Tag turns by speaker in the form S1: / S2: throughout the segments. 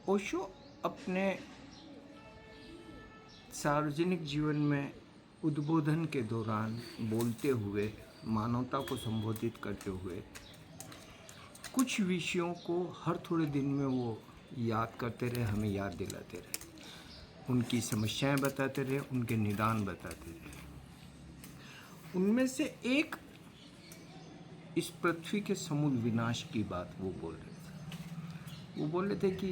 S1: ओशो अपने सार्वजनिक जीवन में उद्बोधन के दौरान बोलते हुए, मानवता को संबोधित करते हुए कुछ विषयों को हर थोड़े दिन में वो याद करते रहे, हमें याद दिलाते रहे, उनकी समस्याएं बताते रहे, उनके निदान बताते रहे। उनमें से एक इस पृथ्वी के समूल विनाश की बात वो बोल रहे थे। वो बोल रहे थे कि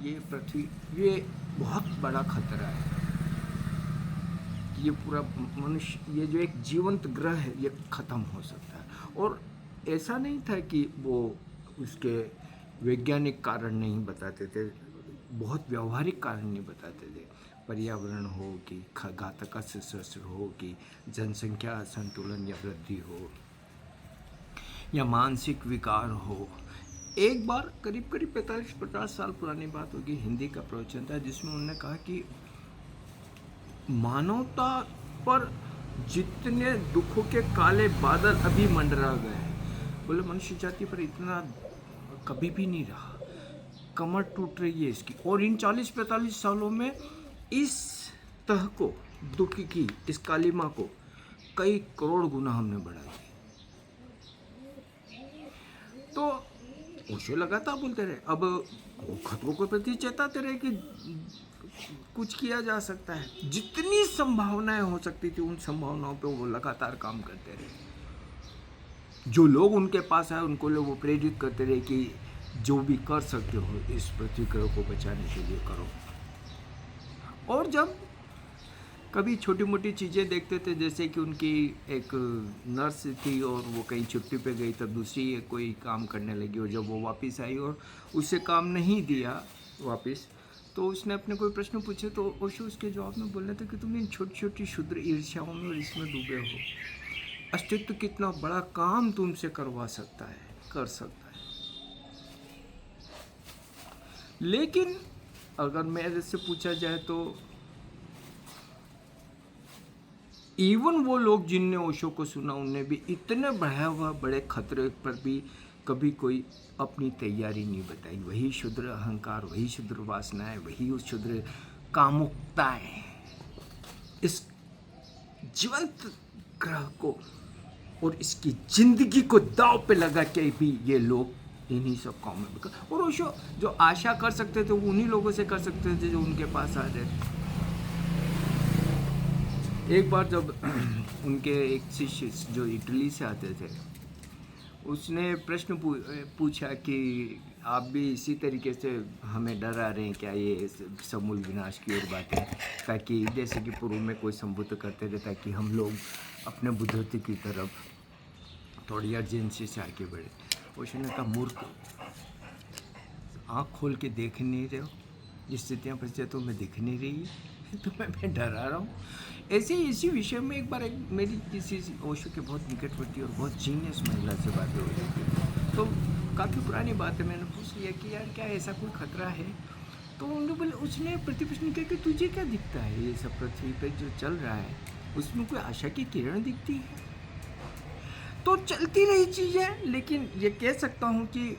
S1: ये पृथ्वी, ये बहुत बड़ा खतरा है। ये पूरा मनुष्य, ये जो एक जीवंत ग्रह है, ये ख़त्म हो सकता है। और ऐसा नहीं था कि वो उसके वैज्ञानिक कारण नहीं बताते थे, बहुत व्यवहारिक कारण नहीं बताते थे। पर्यावरण हो कि घातक शस्त्र हो कि जनसंख्या संतुलन या वृद्धि हो या मानसिक विकार हो। एक बार करीब 45-50 साल पुरानी बात होगी, हिंदी का प्रवचन था जिसमें उन्होंने कहा कि मानवता पर जितने दुखों के काले बादल अभी मंडरा गए हैं, बोले मनुष्य जाति पर इतना कभी भी नहीं रहा। कमर टूट रही है इसकी। और इन 40-45 सालों में इस तह को, दुख की इस कालिमा को कई करोड़ गुना हमने बढ़ा दिया। तो ओशो लगातार बोलते रहे, अब वो खतरों के प्रति चेताते रहे कि कुछ किया जा सकता है। जितनी संभावनाएं हो सकती थी उन संभावनाओं पे वो लगातार काम करते रहे। जो लोग उनके पास आए उनको वो प्रेरित करते रहे कि जो भी कर सकते हो इस पृथ्वी ग्रह को बचाने के लिए करो। और जब कभी छोटी मोटी चीज़ें देखते थे, जैसे कि उनकी एक नर्स थी और वो कहीं छुट्टी पे गई, तब दूसरी कोई काम करने लगी, और जब वो वापस आई और उससे काम नहीं दिया वापस, तो उसने अपने कोई प्रश्न पूछे तो ओशो उसके जवाब में बोल रहे थे कि तुम इन छोटी छोटी क्षुद्र ईर्ष्याओं में और इसमें डूबे हो। अस्तित्व कितना बड़ा काम तुमसे करवा सकता है, कर सकता है। लेकिन अगर मेरे से पूछा जाए तो इवन वो लोग जिनने ओशो को सुना, उनने भी इतने बढ़ाया हुआ बड़े खतरे पर भी कभी कोई अपनी तैयारी नहीं बताई। वही शुद्र अहंकार, वही शुद्र वासनाएं, वही उस शुद्र कामुकताएं इस जीवंत ग्रह को और इसकी जिंदगी को दांव पे लगा के भी ये लोग इन्हीं सब कामों में। और ओशो जो आशा कर सकते थे वो उन्हीं लोगों से कर सकते थे जो उनके पास आ जाए। एक बार जब उनके एक शिष्य जो इटली से आते थे, उसने प्रश्न पूछा कि आप भी इसी तरीके से हमें डरा रहे हैं क्या, ये समूल विनाश की ओर बातें, ताकि जैसे कि पूर्व में कोई संबोधित करते थे ताकि हम लोग अपने बुद्धत्व की तरफ थोड़ी अर्जेंसी से आगे बढ़े। उसने कहा, मूर्ख, आँख खोल के देख नहीं रहे हो, जिस स्थितियाँ परिस्थितियों में दिख नहीं रही है, तो मैं डरा रहा हूँ। ऐसे ही इसी विषय में एक बार मेरी किसी ओशो के बहुत निकटवर्ती और बहुत जीनियस महिला से बातें हो रही थी। तो काफ़ी पुरानी बात है, मैंने पूछ लिया कि यार क्या ऐसा कोई खतरा है। तो उन्होंने बोले, उसने प्रतिप्रश्न किया कि तुझे क्या दिखता है, ये सब पृथ्वी पे जो चल रहा है उसमें कोई आशा की किरण दिखती है? तो चलती रही चीज़ें। लेकिन ये कह सकता हूँ कि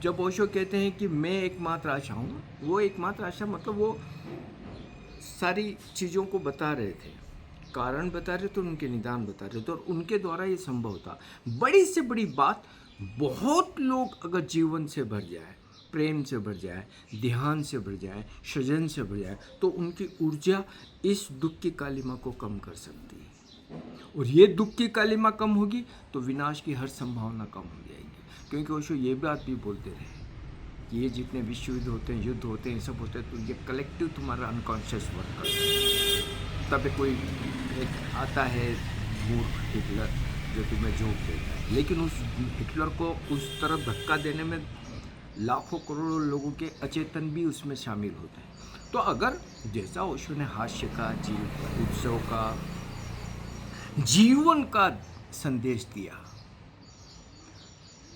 S1: जब ओशो कहते हैं कि मैं एकमात्र आशा हूँ, वो एकमात्र आशा मतलब वो सारी चीज़ों को बता रहे थे, कारण बता रहे थे, उनके निदान बता रहे थे, और उनके द्वारा ये संभव था। बड़ी से बड़ी बात, बहुत लोग अगर जीवन से भर जाए, प्रेम से भर जाए, ध्यान से भर जाए, सृजन से भर जाए, तो उनकी ऊर्जा इस दुख की कालिमा को कम कर सकती है। और ये दुख की कालिमा कम होगी तो विनाश की हर संभावना कम हो जाएगी। क्योंकि ओशो ये बात भी बोलते रहे कि ये जितने विश्व युद्ध होते हैं, युद्ध होते हैं, सब होते हैं, तो ये कलेक्टिव तुम्हारा अनकॉन्शियस वर्क करता है। तब कोई एक आता है मूर्ख हिटलर जो तुम्हें जोक देता है, लेकिन उस हिटलर को उस तरफ धक्का देने में लाखों करोड़ों लोगों के अचेतन भी उसमें शामिल होते हैं। तो अगर जैसा ओशो ने हास्य का, उत्सव का, जीवन का संदेश दिया,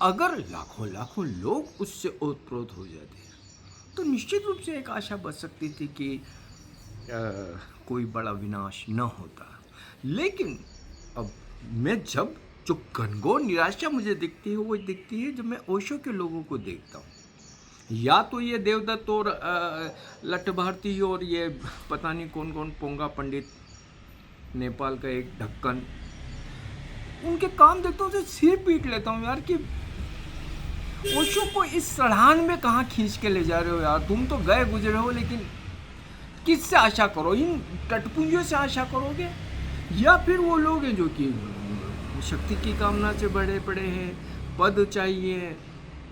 S1: अगर लाखों लाखों लोग उससे ओतप्रोत हो जाते तो निश्चित रूप से एक आशा बच सकती थी कि कोई बड़ा विनाश न होता। लेकिन अब मैं जब जो घनघोर निराशा मुझे दिखती है, वो दिखती है जब मैं ओशो के लोगों को देखता हूँ। या तो ये देवदत्त और लट्ट भारती और ये पता नहीं कौन कौन पोंगा पंडित, नेपाल का एक ढक्कन, उनके काम देखता हूँ तो सिर पीट लेता हूँ यार कि ओशो को इस सड़ान में कहाँ खींच के ले जा रहे हो यार। तुम तो गए गुजरे हो, लेकिन किससे आशा करो? इन टटपुंजियों से आशा करोगे, या फिर वो लोग हैं जो कि शक्ति की कामना से बड़े पड़े हैं, पद चाहिए,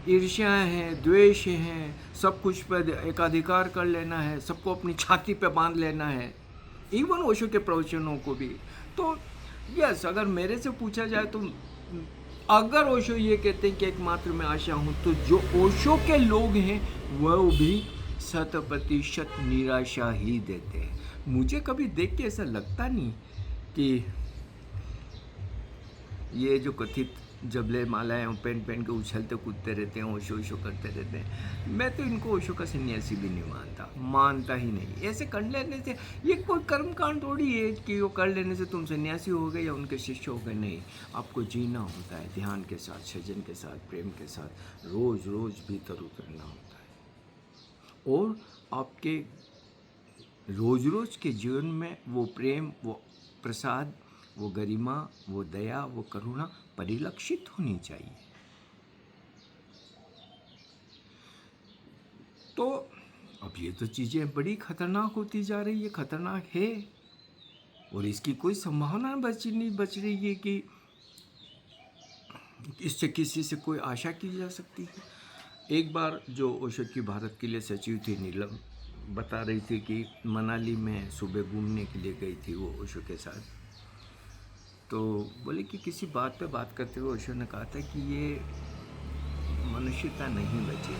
S1: ईर्ष्या है, द्वेष है, सब कुछ पर एकाधिकार कर लेना है, सबको अपनी छाती पे बांध लेना है, इवन ओशो के प्रवचनों को भी। तो यस, अगर मेरे से पूछा जाए तो अगर ओशो ये कहते हैं कि एकमात्र मैं आशा हूँ, तो जो ओशो के लोग हैं वह भी 100% निराशा ही देते हैं। मुझे कभी देख के ऐसा लगता नहीं कि ये जो कथित जबले मालाएं पहन पहन के उछलते कूदते रहते हैं, ओशो ओशो करते रहते हैं, मैं तो इनको ओशो का सन्यासी भी नहीं मानता ही नहीं। ऐसे कर लेने से ये कोई कर्मकांड थोड़ी है कि वो कर लेने से तुम सन्यासी हो गए या उनके शिष्य हो गए। नहीं, आपको जीना होता है ध्यान के साथ, सजन के साथ, प्रेम के साथ, रोज रोज भीतर उतरना होता है। और आपके रोज रोज के जीवन में वो प्रेम, वो प्रसाद, वो गरिमा, वो दया, वो करुणा परिलक्षित होनी चाहिए। तो अब ये तो चीज़ें बड़ी खतरनाक होती जा रही है, खतरनाक है, और इसकी कोई संभावना नहीं बच रही है कि इससे किसी से कोई आशा की जा सकती है। एक बार जो ओशो की भारत के लिए सचिव थी नीलम, बता रही थी कि मनाली में सुबह घूमने के लिए गई थी वो ओशो के साथ। तो बोले कि किसी बात पे बात करते हुए ओशो ने कहा था कि ये मनुष्यता नहीं बची,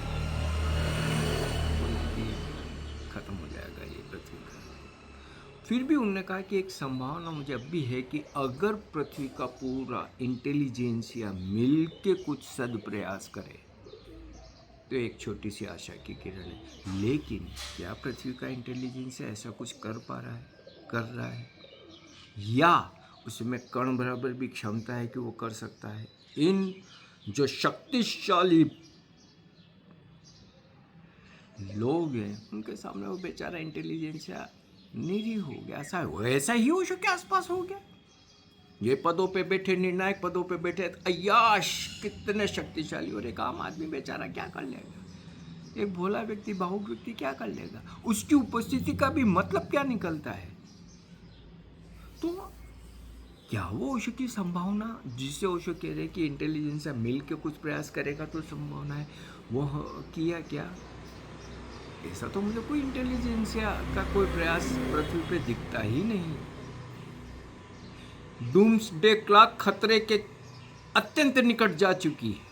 S1: खत्म हो जाएगा ये पृथ्वी का। फिर भी उन्होंने कहा कि एक संभावना मुझे अब भी है कि अगर पृथ्वी का पूरा इंटेलिजेंसिया मिल के कुछ सदप्रयास करे तो एक छोटी सी आशा की किरण है। लेकिन क्या पृथ्वी का इंटेलिजेंस ऐसा कुछ कर रहा है, या उसमें कण बराबर भी क्षमता है कि वो कर सकता है? इन जो शक्तिशाली लोग हैं उनके सामने वो बेचारा इंटेलिजेंसिया निरीह हो गया। ऐसा ही ओशो के आसपास हो गया। ये पदों पे बैठे, निर्णायक पदों पे बैठे अय्याश कितने शक्तिशाली, और एक आम आदमी बेचारा क्या कर लेगा? एक भोला व्यक्ति, भावुक व्यक्ति क्या कर लेगा? उसकी उपस्थिति का भी मतलब क्या निकलता है? तो क्या वो ओशो की संभावना, जिसे ओशो कह रहे कि इंटेलिजेंस से मिल के कुछ प्रयास करेगा तो संभावना है, वो किया क्या? ऐसा तो मुझे कोई इंटेलिजेंसिया का कोई प्रयास पृथ्वी पे दिखता ही नहीं। डूम्सडे क्लॉक खतरे के अत्यंत निकट जा चुकी है,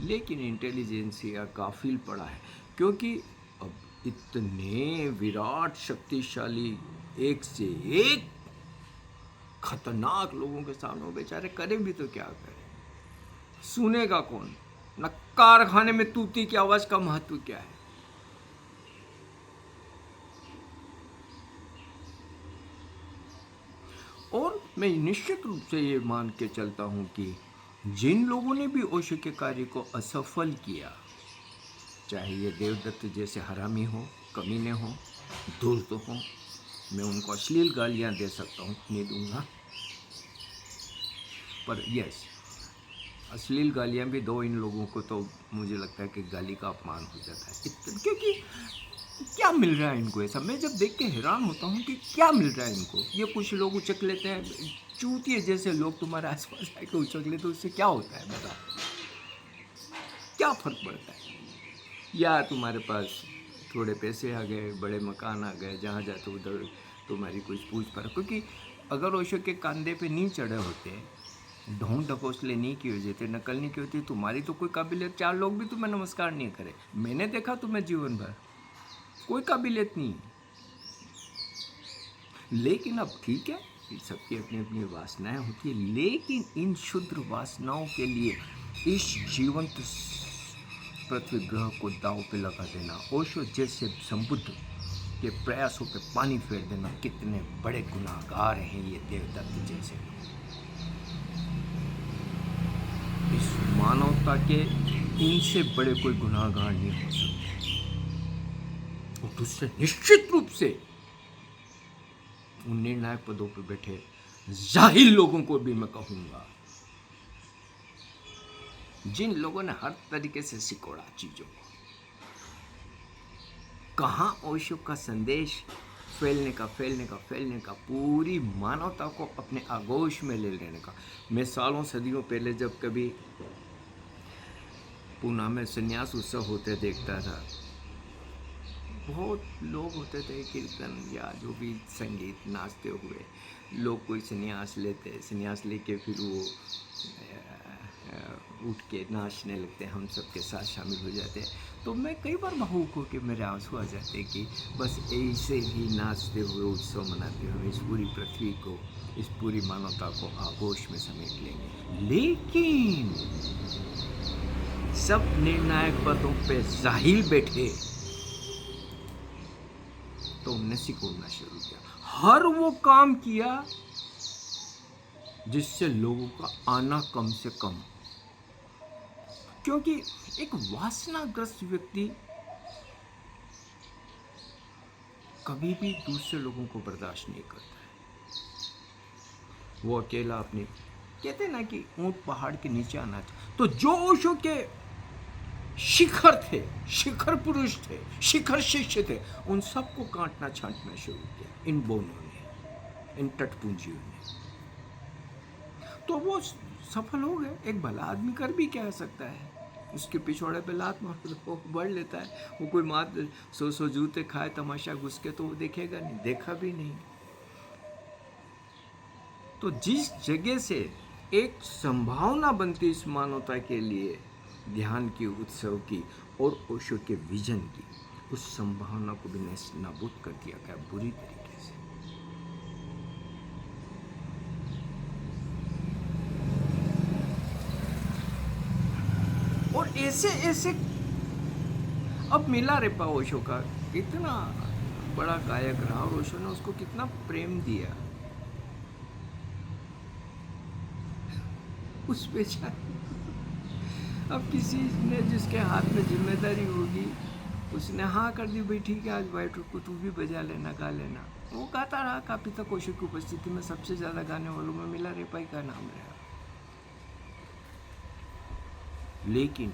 S1: लेकिन इंटेलिजेंसिया गाफिल पड़ा है, क्योंकि अब इतने विराट शक्तिशाली एक से एक खतरनाक लोगों के सामने वो बेचारे करे भी तो क्या करे? सुनेगा कौन? न कारखाने में तूती की आवाज का महत्व क्या है? और मैं निश्चित रूप से ये मान के चलता हूं कि जिन लोगों ने भी ओशो के कार्य को असफल किया, चाहे ये देवदत्त जैसे हरामी हो, कमीने हो, दुष्ट हो, मैं उनको अश्लील गालियां दे सकता हूँ, नहीं दूंगा, पर यस, अश्लील गालियां भी दो इन लोगों को तो मुझे लगता है कि गाली का अपमान हो जाता है इतना, क्योंकि क्या मिल रहा है इनको ऐसा? मैं जब देख के हैरान होता हूँ कि क्या मिल रहा है इनको। ये कुछ लोग उचक लेते हैं, चूतिए जैसे लोग तुम्हारे आसपास आके उचक लेते, तो उससे क्या होता है बता? क्या फर्क पड़ता है? या तुम्हारे पास थोड़े पैसे आ गए, बड़े मकान आ गए, जहाँ जाते उधर तुम्हारी कुछ पूछ पर, क्योंकि अगर ओशो के कंधे पे नहीं चढ़े होते, ढोंग ढकोसले नहीं किए होते, नकल नहीं की होती, तुम्हारी तो कोई काबिलियत, चार लोग भी तुम्हें नमस्कार नहीं करे। मैंने देखा तुम्हें जीवन भर, कोई काबिलियत नहीं। लेकिन अब ठीक है, सबकी अपनी अपनी वासनाएं होती है, लेकिन इन शुद्र वासनाओं के लिए इस जीवंत पृथ्वी ग्रह को दांव पे लगा देना, ओशो जैसे संबुद्ध के प्रयासों पे पानी फेर देना, कितने बड़े गुनाहगार हैं ये देवदत्त जैसे। इस मानवता के इनसे बड़े कोई गुनाहगार नहीं हो सकते। और दूसरे निश्चित रूप से उन निर्णायक पदों पर बैठे जाहिल लोगों को भी मैं कहूंगा, जिन लोगों ने हर तरीके से सिकोड़ा चीजों को, कहाँ ओशो का संदेश फैलने का, पूरी मानवता को अपने आगोश में ले लेने का। मैं सालों सदियों पहले जब कभी पूना में संन्यास उत्सव होते देखता था, बहुत लोग होते थे, कीर्तन या जो भी संगीत नाचते हुए, लोग कोई संन्यास लेके फिर वो उठ के नाचने लगते हैं, हम सबके साथ शामिल हो जाते हैं। तो मैं कई बार भावुक होकर मेरे आंसू आ जाते कि बस ऐसे ही नाचते हुए, उत्सव मनाते हुए इस पूरी पृथ्वी को, इस पूरी मानवता को आगोश में समेट लेंगे। लेकिन सब निर्णायक पदों पे जाहिल बैठे तो उनने सिकोड़ना शुरू किया, हर वो काम किया जिससे लोगों का आना कम से कम, क्योंकि एक वासनाग्रस्त व्यक्ति कभी भी दूसरे लोगों को बर्दाश्त नहीं करता है। वो अकेला अपने, कहते ना कि ऊंट पहाड़ के नीचे आना चाहिए। तो जो ओशो के शिखर थे, शिखर पुरुष थे, शिखर शिष्य थे, उन सबको काटना छांटना शुरू किया इन बोनों ने, इन टटपूंजियों ने। तो वो सफल हो गए। एक भला आदमी कर भी क्या सकता है, उसके पिछौड़े पे लात मार दो, बढ़ लेता है। वो कोई मात 100 जूते खाए तमाशा घुस के तो वो देखेगा नहीं, देखा भी नहीं। तो जिस जगह से एक संभावना बनती इस मानवता के लिए, ध्यान की, उत्सव की और ओशो के विजन की, उस संभावना को भी नाबूद कर दिया गया बुरी तरीके से। और ऐसे ऐसे अब मिला रेपा ओशो का, कितना बड़ा गायक रहा और ओशो ने उसको कितना प्रेम दिया। उस बेचारे, अब किसी ने जिसके हाथ में जिम्मेदारी होगी, उसने हाँ कर दी, भाई ठीक है आज वाइट को तू भी बजा लेना, गा लेना। वो गाता रहा काफी तक। ओशो की उपस्थिति में सबसे ज्यादा गाने वालों में मिला रेपाई का नाम रहा। लेकिन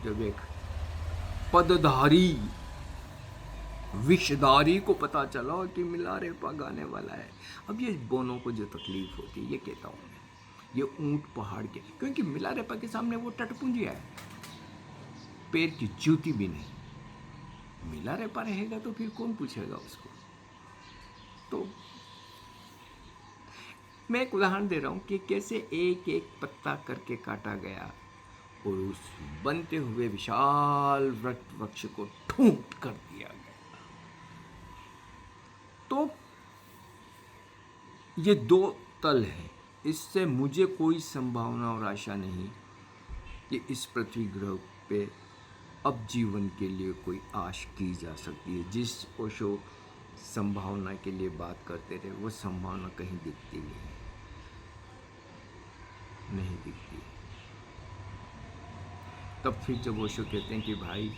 S1: जब एक पदधारी विषधारी को पता चला कि मिला रेपा गाने वाला है, अब ये बोनों को जो तकलीफ होती है, ये कहता हूँ मैं, ये ऊंट पहाड़ के, क्योंकि मिला रेपा के सामने वो टटपुंजिया है, पैर की जूती भी नहीं। मिला रेपा रहेगा तो फिर कौन पूछेगा उसको। तो मैं एक उदाहरण दे रहा हूं कि कैसे एक एक पत्ता करके काटा गया और उस बनते हुए विशाल वृक्ष को ठूंठ कर दिया गया। तो ये दो तल है, इससे मुझे कोई संभावना और आशा नहीं कि इस पृथ्वी ग्रह पे अब जीवन के लिए कोई आश की जा सकती है। जिस ओशो संभावना के लिए बात करते रहे, वो संभावना कहीं दिखती नहीं दिखती। तब फिर जब ओशो कहते हैं कि भाई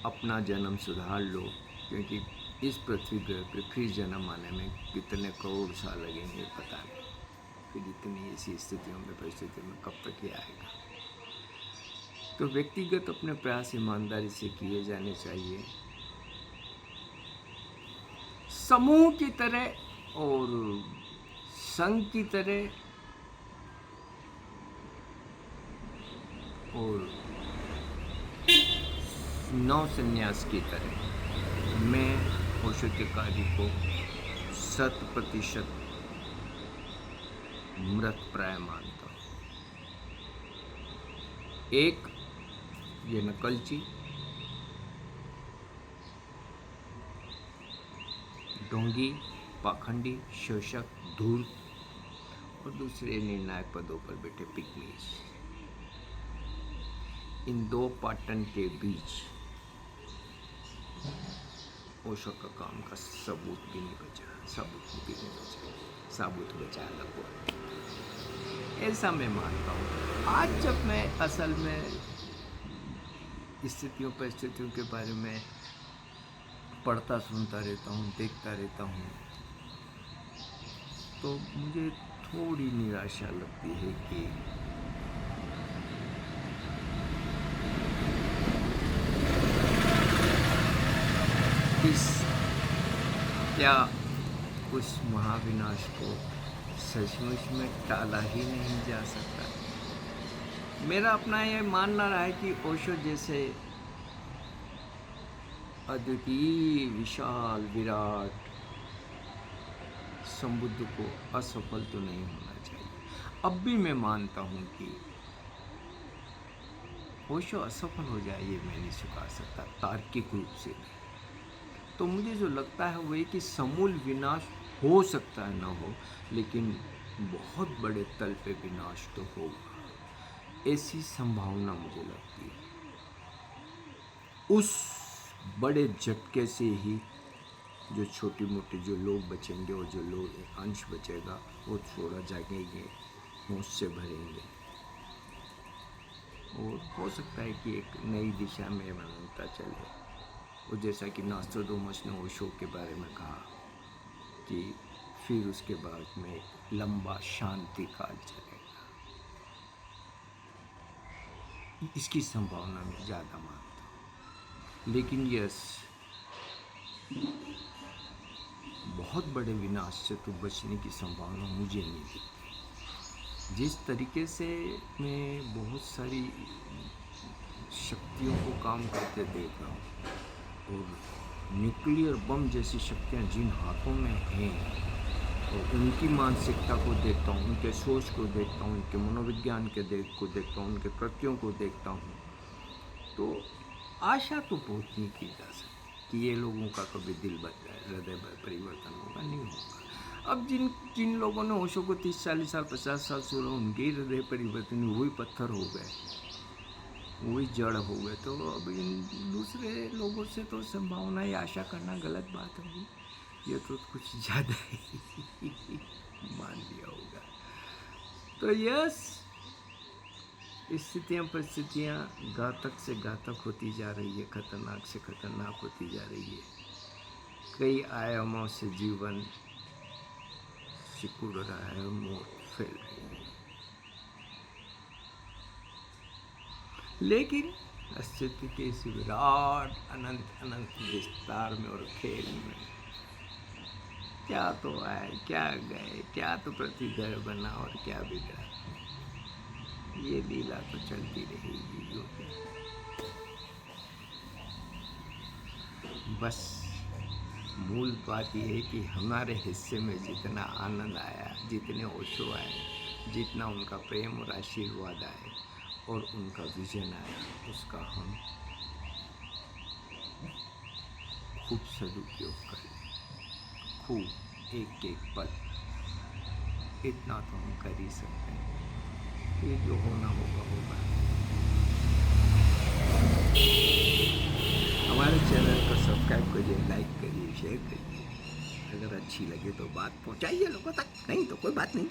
S1: अपना जन्म सुधार लो, क्योंकि इस पृथ्वी ग्रह पे फिर जन्म आने में कितने करोड़ साल लगेंगे पता नहीं, फिर इतनी ऐसी स्थितियों में, परिस्थितियों में कब तक ये आएगा। तो व्यक्तिगत अपने प्रयास ईमानदारी से किए जाने चाहिए, समूह की तरह और संघ की तरह और नौ संन्यास की तरह मैं ओशो के कार्य को 100% मृत प्राय मानता हूँ। एक ये नकलची, ढोंगी, पाखंडी, शोषक, धूर्त और दूसरे निर्णायक पदों पर बैठे पिग्मीज, इन दो पाटन के बीच ओशो का काम का सबूत भी नहीं बचा, साबुत बचा लगभग। ऐसा मैं मानता हूँ। आज जब मैं असल में स्थितियों परिस्थितियों के बारे में पढ़ता सुनता रहता हूँ, देखता रहता हूँ, तो मुझे थोड़ी निराशा लगती है कि क्या उस महाविनाश को सचमुच में टाला ही नहीं जा सकता। मेरा अपना ये मानना रहा है कि ओशो जैसे अद्वितीय विशाल विराट समुद्र को असफल तो नहीं होना चाहिए। अब भी मैं मानता हूँ कि ओशो असफल हो जाए ये मैं नहीं स्वीकार सकता तार्किक रूप से। तो मुझे जो लगता है वो ये कि समूल विनाश हो सकता है ना हो, लेकिन बहुत बड़े तल पे विनाश तो होगा, ऐसी संभावना मुझे लगती है। उस बड़े झटके से ही जो छोटी मोटी जो लोग बचेंगे और जो लोग अंश बचेगा वो थोड़ा जागेंगे, होश से भरेंगे, और हो सकता है कि एक नई दिशा में बनता चले। और जैसा कि नोस्ट्राडामस ने ओशो के बारे में कहा कि फिर उसके बाद में एक लंबा शांति काल चलेगा, इसकी संभावना मैं ज़्यादा मानता हूँ। लेकिन यस, बहुत बड़े विनाश से तो बचने की संभावना मुझे नहीं दिखती। जिस तरीके से मैं बहुत सारी शक्तियों को काम करते देख रहा हूँ, और न्यूक्लियर बम जैसी शक्तियाँ जिन हाथों में हैं, और उनकी मानसिकता को देखता हूँ, उनके सोच को देखता हूँ, उनके मनोविज्ञान को देखता हूँ, उनके कृत्यों को देखता हूँ, तो आशा तो बहुत नहीं की जा सकती कि ये लोगों का कभी दिल बदला, हृदय परिवर्तन होगा, नहीं होगा। अब जिन लोगों ने ओशो को 30-40 साल 50 साल सुना, उनके हृदय परिवर्तन वही पत्थर हो गए, वही जड़ हो गए, तो अब इन दूसरे लोगों से तो संभावना या आशा करना गलत बात होगी। ये तो कुछ ज़्यादा ही मान लिया होगा। तो यस, स्थितियाँ परिस्थितियाँ घातक से घातक होती जा रही है, खतरनाक से खतरनाक होती जा रही है। कई आयामों से जीवन सिकुड़ रहा है, मौत फैल रही है। लेकिन अस्तित्व के इस विराट अनंत अनंत विस्तार में और खेल में क्या तो आए, क्या गए, क्या तो प्रतिधर बना और क्या बिगड़ा, ये लीला तो चलती रहेगी जो भी। बस मूल बात यह है कि हमारे हिस्से में जितना आनंद आया, जितने ओशो आए, जितना उनका प्रेम और आशीर्वाद आए और उनका विजन आया, उसका हम खूब सदुपयोग करें, खूब एक एक पल, इतना तो हम कर ही सकते हैं। ये जो होना होगा होगा। हमारे चैनल को सब्सक्राइब करिए, लाइक करिए, शेयर करिए। अगर अच्छी लगे तो बात पहुंचाइए लोगों तक, नहीं तो कोई बात नहीं।